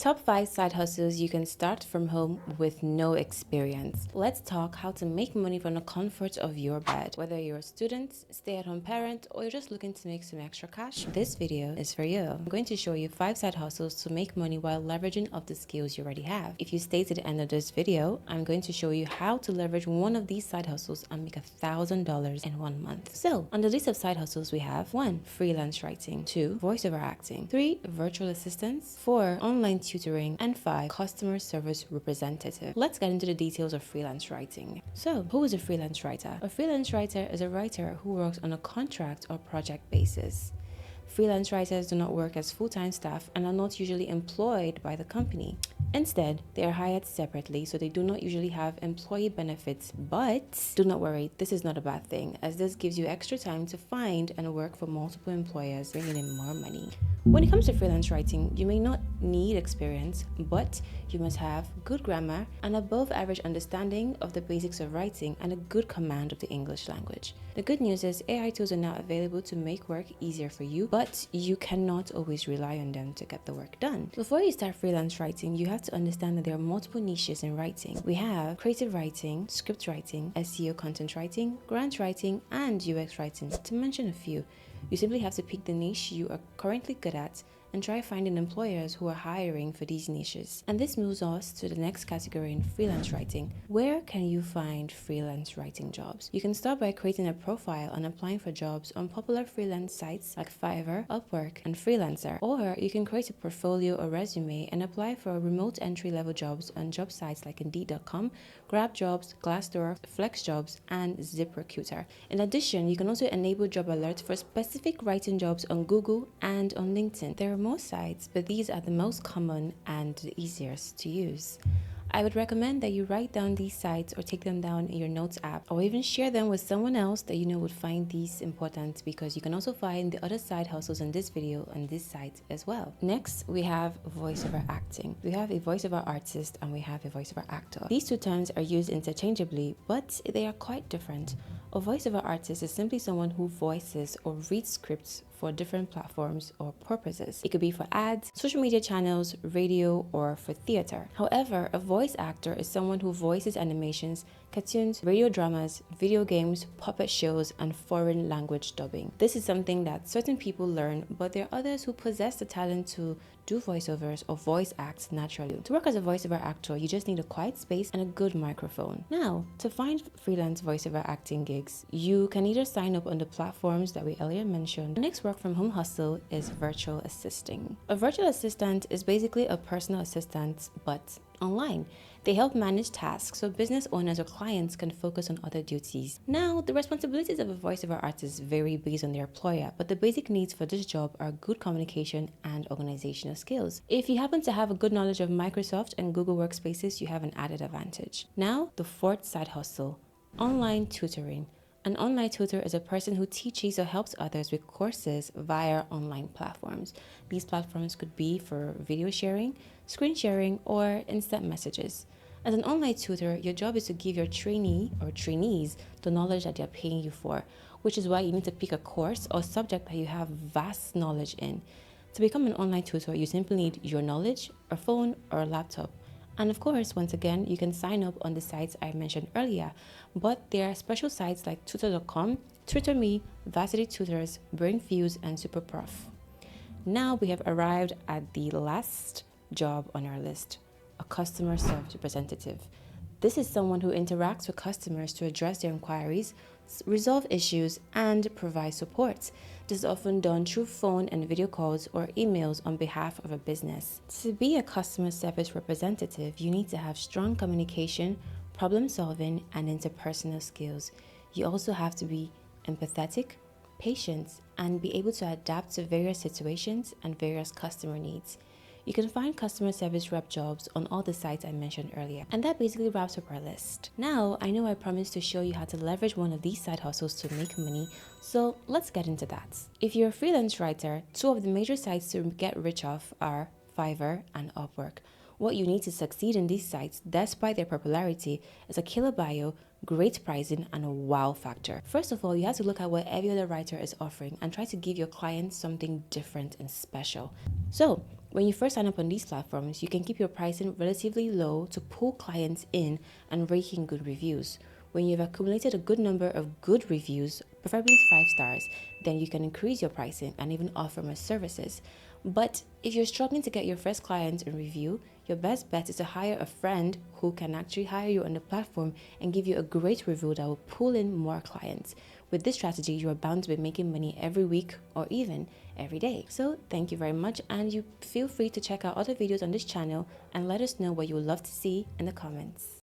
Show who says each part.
Speaker 1: Top 5 side hustles you can start from home with no experience. Let's talk how to make money from the comfort of your bed. Whether you're a student, stay-at-home parent, or you're just looking to make some extra cash, this video is for you. I'm going to show you 5 side hustles to make money while leveraging off the skills you already have. If you stay to the end of this video, I'm going to show you how to leverage one of these side hustles and make $1,000 in 1 month. So, on the list of side hustles we have 1. Freelance writing, 2. Voiceover acting, 3. Virtual assistants, 4. Online tutoring, and 5. Customer service representative. Let's get into the details of freelance writing. So, who is a freelance writer? A freelance writer is a writer who works on a contract or project basis. Freelance writers do not work as full-time staff and are not usually employed by the company. Instead, they are hired separately, so they do not usually have employee benefits. But do not worry, this is not a bad thing, as this gives you extra time to find and work for multiple employers, bringing in more money. When it comes to freelance writing, you may not need experience, but you must have good grammar, an above average understanding of the basics of writing, and a good command of the English language. The good news is AI tools are now available to make work easier for you, but you cannot always rely on them to get the work done. Before you start freelance writing, you have to understand that there are multiple niches in writing. We have creative writing, script writing, SEO content writing, grant writing, and UX writing, to mention a few. You simply have to pick the niche you are currently good at and try finding employers who are hiring for these niches. And this moves us to the next category in freelance writing. Where can you find freelance writing jobs? You can start by creating a profile and applying for jobs on popular freelance sites like Fiverr, Upwork, and Freelancer. Or you can create a portfolio or resume and apply for remote entry-level jobs on job sites like Indeed.com, GrabJobs, Glassdoor, FlexJobs, and ZipRecruiter. In addition, you can also enable job alerts for specific writing jobs on Google and on LinkedIn. There are more sites, but these are the most common and the easiest to use. I would recommend that you write down these sites or take them down in your notes app, or even share them with someone else that you know would find these important, because you can also find the other side hustles in this video on this site as well. Next, we have voiceover acting. We have a voiceover artist and we have a voiceover actor. These two terms are used interchangeably, but they are quite different. A voiceover artist is simply someone who voices or reads scripts for different platforms or purposes. It could be for ads, social media channels, radio, or for theater. However, a voice actor is someone who voices animations, cartoons, radio dramas, video games, puppet shows, and foreign language dubbing. This is something that certain people learn, but there are others who possess the talent to do voiceovers or voice acts naturally. To work as a voiceover actor, you just need a quiet space and a good microphone. Now, to find freelance voiceover acting gigs, you can either sign up on the platforms that we earlier mentioned. The next work from home hustle is virtual assisting. A virtual assistant is basically a personal assistant, but online. They help manage tasks so business owners or clients can focus on other duties. Now, the responsibilities of a voiceover artist vary based on their employer, but the basic needs for this job are good communication and organizational skills. If you happen to have a good knowledge of Microsoft and Google Workspaces, you have an added advantage. Now, the fourth side hustle, online tutoring. An online tutor is a person who teaches or helps others with courses via online platforms. These platforms could be for video sharing, screen sharing, or instant messages. As an online tutor, your job is to give your trainee or trainees the knowledge that they're paying you for, which is why you need to pick a course or subject that you have vast knowledge in. To become an online tutor, you simply need your knowledge, a phone, or a laptop. And of course, once again, you can sign up on the sites I mentioned earlier, but there are special sites like Tutor.com, TutorMe, Varsity Tutors, BrainFuse, and SuperProf. Now we have arrived at the last job on our list, a customer service representative. This is someone who interacts with customers to address their inquiries, resolve issues, and provide support. This is often done through phone and video calls or emails on behalf of a business. To be a customer service representative, you need to have strong communication, problem solving, and interpersonal skills. You also have to be empathetic, patient, and be able to adapt to various situations and various customer needs. You can find customer service rep jobs on all the sites I mentioned earlier. And that basically wraps up our list. Now, I know I promised to show you how to leverage one of these side hustles to make money, so let's get into that. If you're a freelance writer, two of the major sites to get rich off are Fiverr and Upwork. What you need to succeed in these sites, despite their popularity, is a killer bio, great pricing, and a wow factor. First of all, you have to look at what every other writer is offering and try to give your clients something different and special. So, When you first sign up on these platforms, you can keep your pricing relatively low to pull clients in and rake in good reviews. When you've accumulated a good number of good reviews, preferably 5 stars, then you can increase your pricing and even offer more services. But if you're struggling to get your first client in review, your best bet is to hire a friend who can actually hire you on the platform and give you a great review that will pull in more clients. With this strategy, you are bound to be making money every week or even every day. So thank you very much, and you feel free to check out other videos on this channel and let us know what you would love to see in the comments.